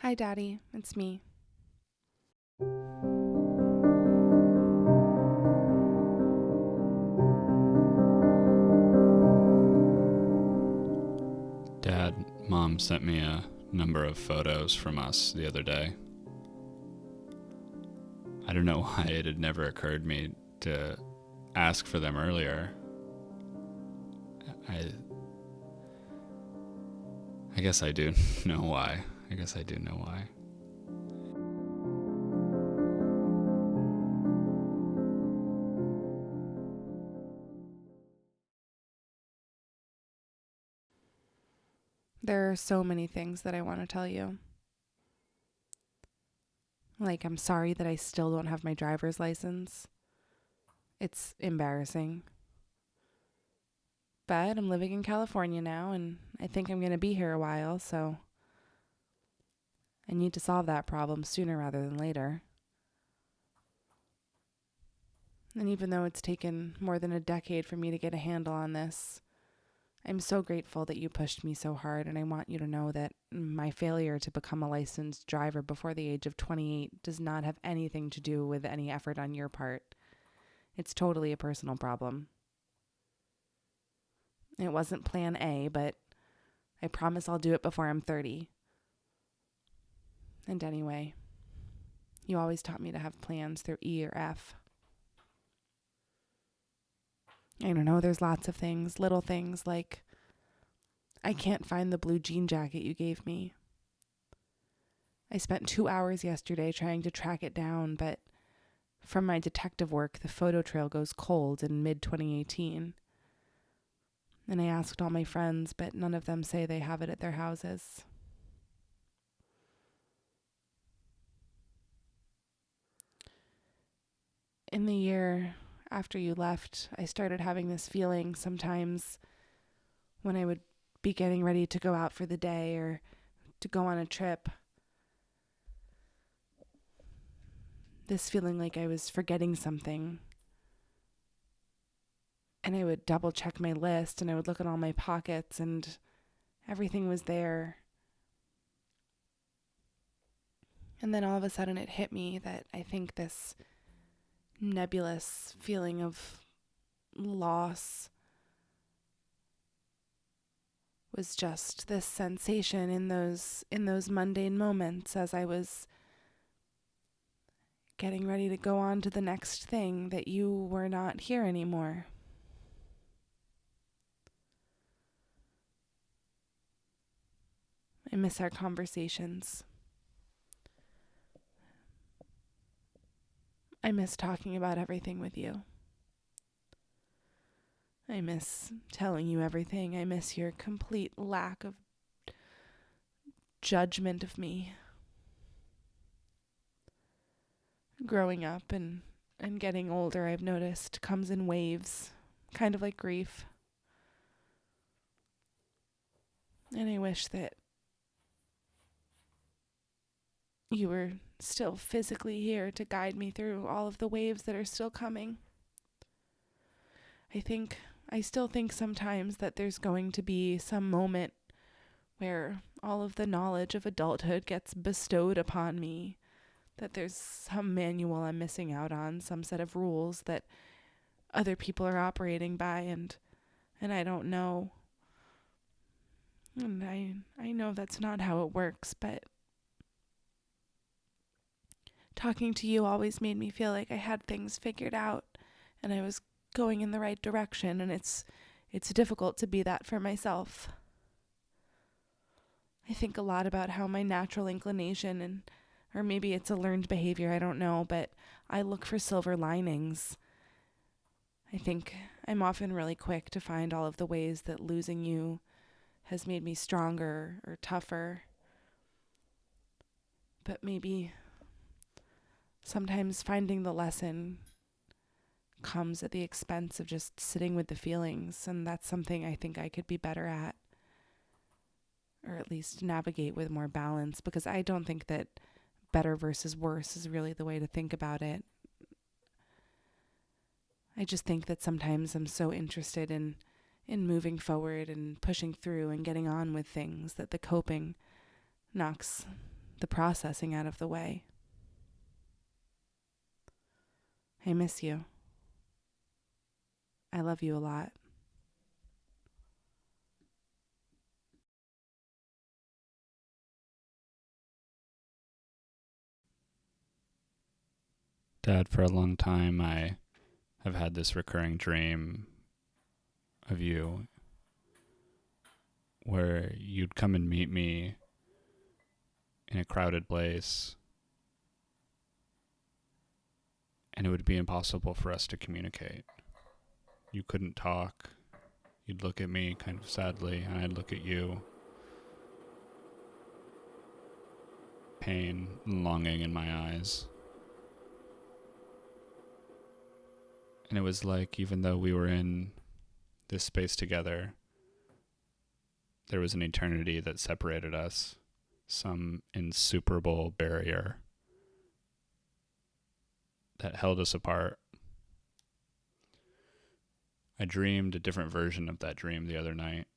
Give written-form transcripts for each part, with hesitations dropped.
Hi, Daddy. It's me. Dad, Mom sent me a number of photos from us the other day. I don't know why it had never occurred to me to ask for them earlier. I I guess I do know why. I guess I do know why. There are so many things that I want to tell you. Like, I'm sorry that I still don't have my driver's license. It's embarrassing. But I'm living in California now, and I think I'm going to be here a while, so I need to solve that problem sooner rather than later. And even though it's taken more than a decade for me to get a handle on this, I'm so grateful that you pushed me so hard, and I want you to know that my failure to become a licensed driver before the age of 28 does not have anything to do with any effort on your part. It's totally a personal problem. It wasn't plan A, but I promise I'll do it before I'm 30. And anyway, you always taught me to have plans through E or F. I don't know, there's lots of things, little things like I can't find the blue jean jacket you gave me. I spent 2 hours yesterday trying to track it down, but from my detective work, the photo trail goes cold in mid-2018. And I asked all my friends, but none of them say they have it at their houses. In the year after you left, I started having this feeling sometimes when I would be getting ready to go out for the day or to go on a trip. This feeling like I was forgetting something. And I would double check my list and I would look at all my pockets and everything was there. And then all of a sudden it hit me that I think this nebulous feeling of loss was just this sensation in those mundane moments as I was getting ready to go on to the next thing, that you were not here anymore. I miss our conversations. I miss talking about everything with you. I miss telling you everything. I miss your complete lack of judgment of me. Growing up and getting older, I've noticed, comes in waves, kind of like grief. And I wish that you were still physically here to guide me through all of the waves that are still coming. I still think sometimes that there's going to be some moment where all of the knowledge of adulthood gets bestowed upon me, that there's some manual I'm missing out on, some set of rules that other people are operating by, and I don't know. And I know that's not how it works, but talking to you always made me feel like I had things figured out and I was going in the right direction, and it's difficult to be that for myself. I think a lot about how my natural inclination, or maybe it's a learned behavior, I don't know, but I look for silver linings. I think I'm often really quick to find all of the ways that losing you has made me stronger or tougher. But maybe sometimes finding the lesson comes at the expense of just sitting with the feelings, and that's something I think I could be better at, or at least navigate with more balance, because I don't think that better versus worse is really the way to think about it. I just think that sometimes I'm so interested in moving forward and pushing through and getting on with things that the coping knocks the processing out of the way. I miss you. I love you a lot. Dad, for a long time, I have had this recurring dream of you where you'd come and meet me in a crowded place, and it would be impossible for us to communicate. You couldn't talk. You'd look at me kind of sadly, and I'd look at you. Pain and longing in my eyes. And it was like, even though we were in this space together, there was an eternity that separated us, some insuperable barrier that held us apart. I dreamed a different version of that dream the other night.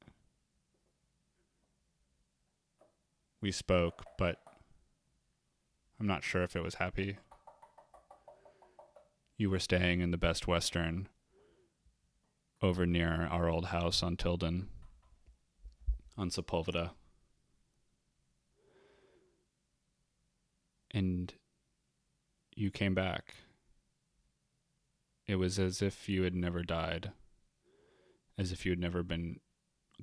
We spoke, but I'm not sure if it was happy. You were staying in the Best Western over near our old house on Tilden, on Sepulveda. And you came back. It was as if you had never died, as if you had never been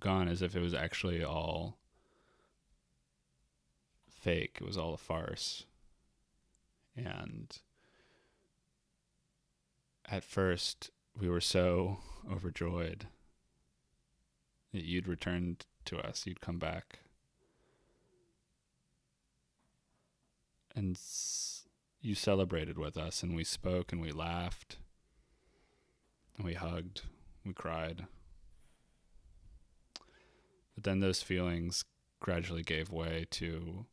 gone, as if it was actually all fake. It was all a farce. And at first, we were so overjoyed that you'd returned to us, you'd come back. And you celebrated with us, and we spoke, and we laughed, and we hugged, we cried. But then those feelings gradually gave way to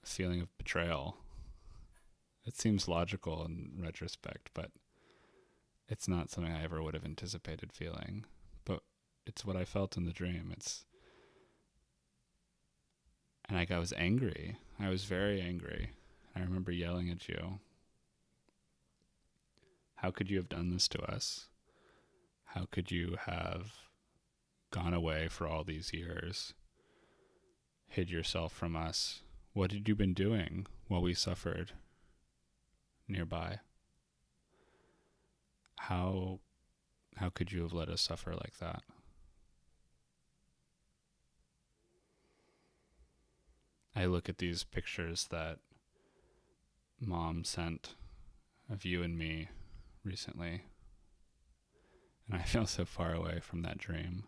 a feeling of betrayal. It seems logical in retrospect, but it's not something I ever would have anticipated feeling. But it's what I felt in the dream. And I was angry. I was very angry. I remember yelling at you. How could you have done this to us? How could you have gone away for all these years, hid yourself from us? What had you been doing while we suffered nearby? How could you have let us suffer like that? I look at these pictures that Mom sent of you and me recently, and I feel so far away from that dream.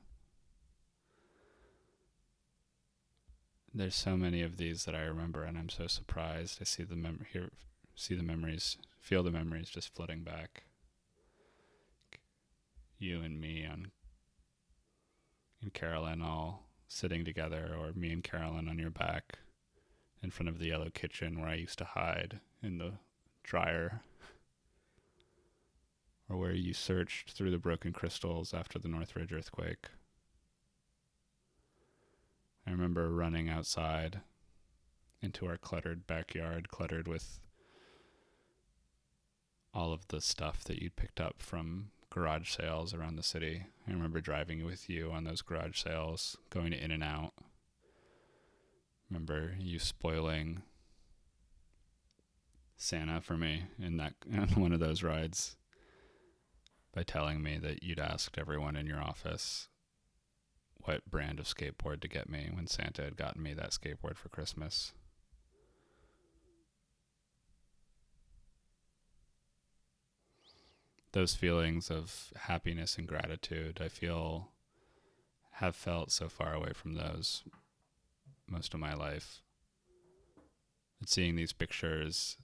There's so many of these that I remember, and I'm so surprised. I see the memories, feel the memories just flooding back. You and me and Carolyn all sitting together, or me and Carolyn on your back in front of the yellow kitchen where I used to hide in the dryer, or where you searched through the broken crystals after the Northridge earthquake. I remember running outside into our cluttered backyard, cluttered with all of the stuff that you'd picked up from garage sales around the city. I remember driving with you on those garage sales, going to In-N-Out. Remember you spoiling Santa for me in one of those rides by telling me that you'd asked everyone in your office what brand of skateboard to get me when Santa had gotten me that skateboard for Christmas. Those feelings of happiness and gratitude, have felt so far away from those most of my life. But seeing these pictures,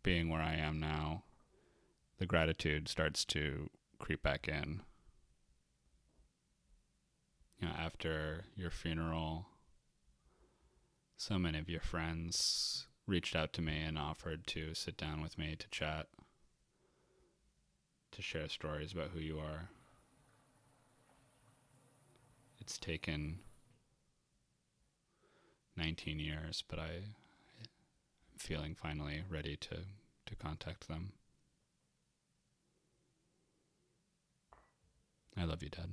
being where I am now, the gratitude starts to creep back in. After your funeral, so many of your friends reached out to me and offered to sit down with me to chat, to share stories about who you are. It's taken 19 years, but I feeling finally ready to contact them. I love you, Dad.